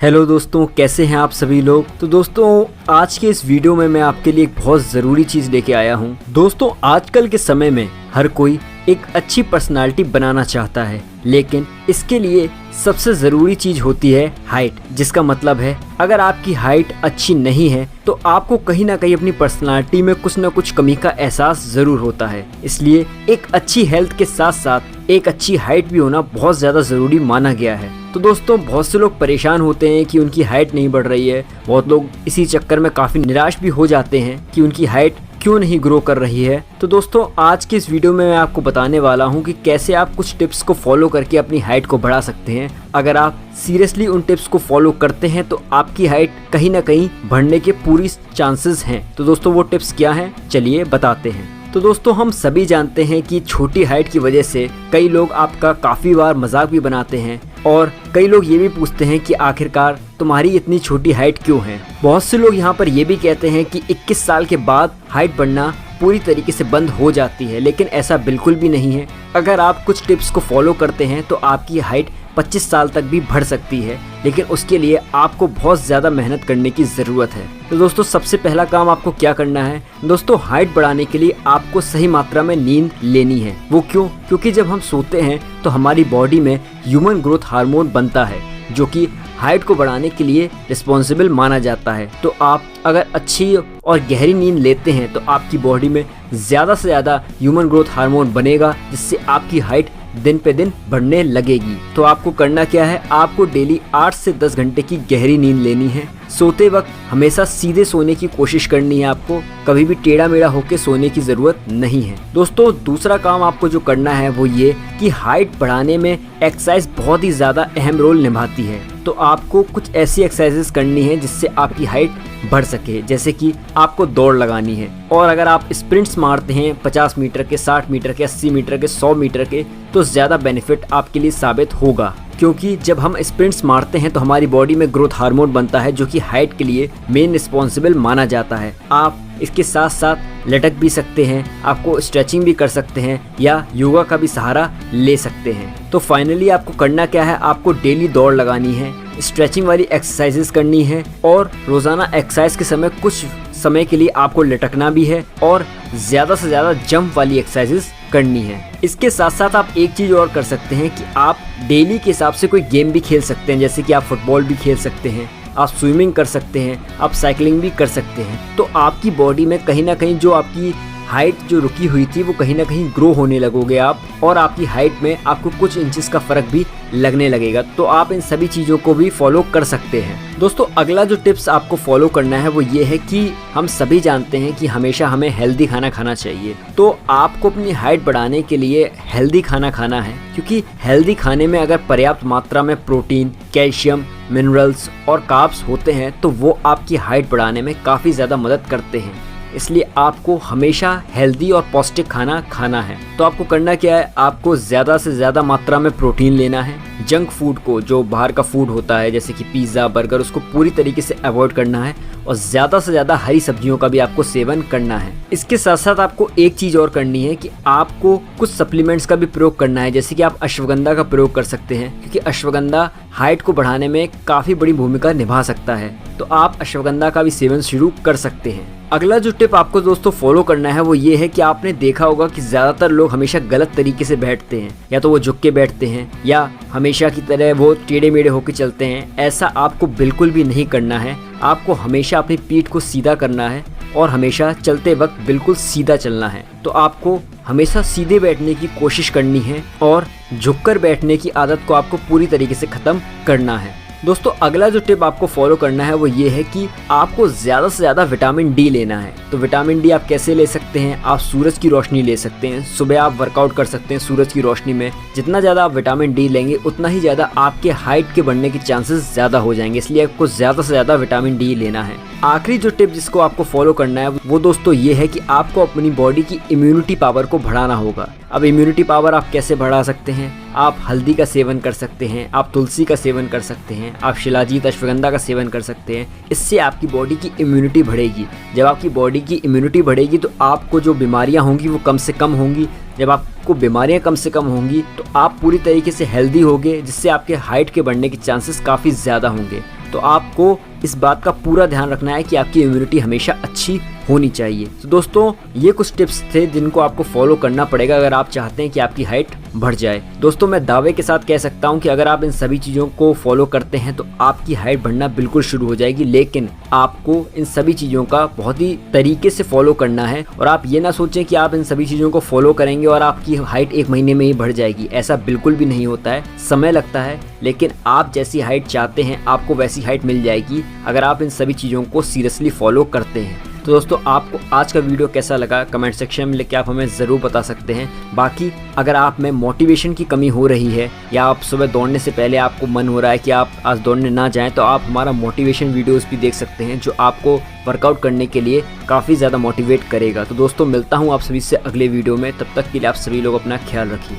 Hello दोस्तों, कैसे हैं आप सभी लोग। तो दोस्तों आज के इस वीडियो में मैं आपके लिए एक बहुत ज़रूरी चीज़ लेके आया हूं। दोस्तों आजकल के समय में हर कोई एक अच्छी पर्सनालिटी बनाना चाहता है, लेकिन इसके लिए सबसे ज़रूरी चीज़ होती है हाइट। जिसका मतलब है अगर आपकी हाइट अच्छी नहीं है तो आपको कहीं ना कहीं अपनी पर्सनालिटी में कुछ ना कुछ कमी का एहसास ज़रूर होता है। इसलिए एक अच्छी हेल्थ के साथ साथ एक अच्छी हाइट भी होना बहुत ज़्यादा ज़रूरी माना गया है। तो दोस्तों बहुत से लोग परेशान होते हैं कि उनकी हाइट नहीं बढ़ रही है। बहुत लोग इसी चक्कर में काफ़ी निराश भी हो जाते हैं कि उनकी हाइट क्यों नहीं ग्रो कर रही है। तो दोस्तों आज के इस वीडियो में मैं आपको बताने वाला हूं कि कैसे आप कुछ टिप्स को फॉलो करके अपनी हाइट को बढ़ा सकते हैं। अगर आप सीरियसली उन टिप्स को फॉलो करते हैं तो आपकी हाइट कहीं ना कहीं बढ़ने के पूरी चांसेस हैं। तो दोस्तों वो टिप्स क्या हैं, चलिए बताते हैं। तो दोस्तों हम सभी जानते हैं कि छोटी हाइट की वजह से कई लोग आपका काफ़ी बार मजाक भी बनाते हैं और कई लोग ये भी पूछते हैं कि आखिरकार तुम्हारी इतनी छोटी हाइट क्यों है। बहुत से लोग यहाँ पर ये भी कहते हैं कि 21 साल के बाद हाइट बढ़ना पूरी तरीके से बंद हो जाती है, लेकिन ऐसा बिल्कुल भी नहीं है। अगर आप कुछ टिप्स को फॉलो करते हैं तो आपकी हाइट 25 साल तक भी बढ़ सकती है, लेकिन उसके लिए आपको बहुत ज़्यादा मेहनत करने की ज़रूरत है। तो दोस्तों सबसे पहला काम आपको क्या करना है, दोस्तों हाइट बढ़ाने के लिए आपको सही मात्रा में नींद लेनी है। वो क्यों? क्योंकि जब हम सोते हैं तो हमारी बॉडी में ह्यूमन ग्रोथ हार्मोन बनता है जो कि हाइट को बढ़ाने के लिए रिस्पॉन्सिबल माना जाता है। तो आप अगर अच्छी और गहरी नींद लेते हैं तो आपकी बॉडी में ज़्यादा से ज़्यादा ह्यूमन ग्रोथ हार्मोन बनेगा, जिससे आपकी हाइट दिन पे दिन बढ़ने लगेगी। तो आपको करना क्या है, आपको डेली 8 से 10 घंटे की गहरी नींद लेनी है। सोते वक्त हमेशा सीधे सोने की कोशिश करनी है, आपको कभी भी टेढ़ा मेढ़ा होकर सोने की ज़रूरत नहीं है। दोस्तों दूसरा काम आपको जो करना है वो ये कि हाइट बढ़ाने में एक्सरसाइज बहुत ही ज़्यादा अहम रोल निभाती है। तो आपको कुछ ऐसी एक्सरसाइजेस करनी है जिससे आपकी हाइट बढ़ सके। जैसे कि आपको दौड़ लगानी है, और अगर आप स्प्रिंट्स मारते हैं 50 मीटर के, 60 मीटर के, 80 मीटर के, 100 मीटर के, तो ज़्यादा बेनिफिट आपके लिए साबित होगा। क्योंकि जब हम स्प्रिंट्स मारते हैं तो हमारी बॉडी में ग्रोथ हार्मोन बनता है जो कि हाइट के लिए मेन रिस्पॉन्सिबल माना जाता है। आप इसके साथ साथ लटक भी सकते हैं, आपको स्ट्रेचिंग भी कर सकते हैं या योगा का भी सहारा ले सकते हैं। तो फाइनली आपको करना क्या है, आपको डेली दौड़ लगानी है, स्ट्रेचिंग वाली एक्सरसाइजेस करनी है, और रोज़ाना एक्सरसाइज के समय कुछ समय के लिए आपको लटकना भी है और ज़्यादा से ज़्यादा जंप वाली एक्सरसाइजेस करनी है। इसके साथ साथ आप एक चीज़ और कर सकते हैं कि आप डेली के हिसाब से कोई गेम भी खेल सकते हैं। जैसे कि आप फुटबॉल भी खेल सकते हैं, आप स्विमिंग कर सकते हैं, आप साइकिलिंग भी कर सकते हैं। तो आपकी बॉडी में कहीं ना कहीं जो आपकी हाइट जो रुकी हुई थी वो कहीं ना कहीं ग्रो होने लगोगे आप, और आपकी हाइट में आपको कुछ इंचेस का फ़र्क भी लगने लगेगा। तो आप इन सभी चीज़ों को भी फॉलो कर सकते हैं। दोस्तों अगला जो टिप्स आपको फॉलो करना है वो ये है कि हम सभी जानते हैं कि हमेशा हमें हेल्दी खाना खाना चाहिए। तो आपको अपनी हाइट बढ़ाने के लिए हेल्दी खाना खाना है, क्योंकि हेल्दी खाने में अगर पर्याप्त मात्रा में प्रोटीन, कैल्शियम, मिनरल्स और कार्ब्स होते हैं तो वो आपकी हाइट बढ़ाने में काफ़ी ज़्यादा मदद करते हैं। इसलिए आपको हमेशा हेल्दी और पौष्टिक खाना खाना है। तो आपको करना क्या है, आपको ज़्यादा से ज़्यादा मात्रा में प्रोटीन लेना है। जंक फूड को, जो बाहर का फूड होता है जैसे कि पिज़्ज़ा, बर्गर, उसको पूरी तरीके से अवॉइड करना है, और ज़्यादा से ज़्यादा हरी सब्जियों का भी आपको सेवन करना है। इसके साथ साथ आपको एक चीज़ और करनी है कि आपको कुछ सप्लीमेंट्स का भी प्रयोग करना है। जैसे कि आप अश्वगंधा का प्रयोग कर सकते हैं, क्योंकि अश्वगंधा हाइट को बढ़ाने में काफ़ी बड़ी भूमिका निभा सकता है। तो आप अश्वगंधा का भी सेवन शुरू कर सकते हैं। अगला जो टिप आपको दोस्तों फॉलो करना है वो ये है कि आपने देखा होगा कि ज़्यादातर लोग हमेशा गलत तरीके से बैठते हैं, या तो वो झुक के बैठते हैं या हमेशा की तरह वो टेढ़े मेढ़े होकर चलते हैं। ऐसा आपको बिल्कुल भी नहीं करना है। आपको हमेशा अपनी पीठ को सीधा करना है और हमेशा चलते वक्त बिल्कुल सीधा चलना है। तो आपको हमेशा सीधे बैठने की कोशिश करनी है और झुककर बैठने की आदत को आपको पूरी तरीके से ख़त्म करना है। दोस्तों अगला जो टिप आपको फॉलो करना है वो ये है कि आपको ज़्यादा से ज़्यादा विटामिन डी लेना है। तो विटामिन डी आप कैसे ले सकते हैं, आप सूरज की रोशनी ले सकते हैं। सुबह आप वर्कआउट कर सकते हैं सूरज की रोशनी में। जितना ज़्यादा आप विटामिन डी लेंगे उतना ही ज़्यादा आपके हाइट के बढ़ने के चांसेस ज़्यादा हो जाएंगे, इसलिए आपको ज़्यादा से ज़्यादा विटामिन डी लेना है। आखिरी जो टिप जिसको आपको फॉलो करना है वो दोस्तों ये है कि आपको अपनी बॉडी की इम्यूनिटी पावर को बढ़ाना होगा। अब इम्यूनिटी पावर आप कैसे बढ़ा सकते हैं, आप हल्दी का सेवन कर सकते हैं, आप तुलसी का सेवन कर सकते हैं, आप शिलाजीत, अश्वगंधा का सेवन कर सकते हैं। इससे आपकी बॉडी की इम्यूनिटी बढ़ेगी। जब आपकी बॉडी की इम्यूनिटी बढ़ेगी तो आपको जो बीमारियां होंगी वो कम से कम होंगी। जब आपको बीमारियां कम से कम होंगी तो आप पूरी तरीके से हेल्दी होगे, जिससे आपके हाइट के बढ़ने के चांसेस काफ़ी ज़्यादा होंगे। तो आपको इस बात का पूरा ध्यान रखना है कि आपकी इम्यूनिटी हमेशा अच्छी होनी चाहिए। तो दोस्तों ये कुछ टिप्स थे जिनको आपको फॉलो करना पड़ेगा अगर आप चाहते हैं कि आपकी हाइट बढ़ जाए। दोस्तों मैं दावे के साथ कह सकता हूं कि अगर आप इन सभी चीज़ों को फॉलो करते हैं तो आपकी हाइट बढ़ना बिल्कुल शुरू हो जाएगी, लेकिन आपको इन सभी चीज़ों का बहुत ही तरीके से फॉलो करना है। और आप ये ना सोचें कि आप इन सभी चीज़ों को फॉलो करेंगे और आपकी हाइट 1 महीने में ही बढ़ जाएगी। ऐसा बिल्कुल भी नहीं होता है, समय लगता है, लेकिन आप जैसी हाइट चाहते हैं आपको वैसी हाइट मिल जाएगी अगर आप इन सभी चीज़ों को सीरियसली फॉलो करते हैं। तो दोस्तों आपको आज का वीडियो कैसा लगा कमेंट सेक्शन में लिख के आप हमें ज़रूर बता सकते हैं। बाकी अगर आप में मोटिवेशन की कमी हो रही है या आप सुबह दौड़ने से पहले आपको मन हो रहा है कि आप आज दौड़ने ना जाएं, तो आप हमारा मोटिवेशन वीडियोस भी देख सकते हैं जो आपको वर्कआउट करने के लिए काफ़ी ज़्यादा मोटिवेट करेगा। तो दोस्तों मिलता हूँ आप सभी से अगले वीडियो में, तब तक के लिए आप सभी लोग अपना ख्याल रखिए।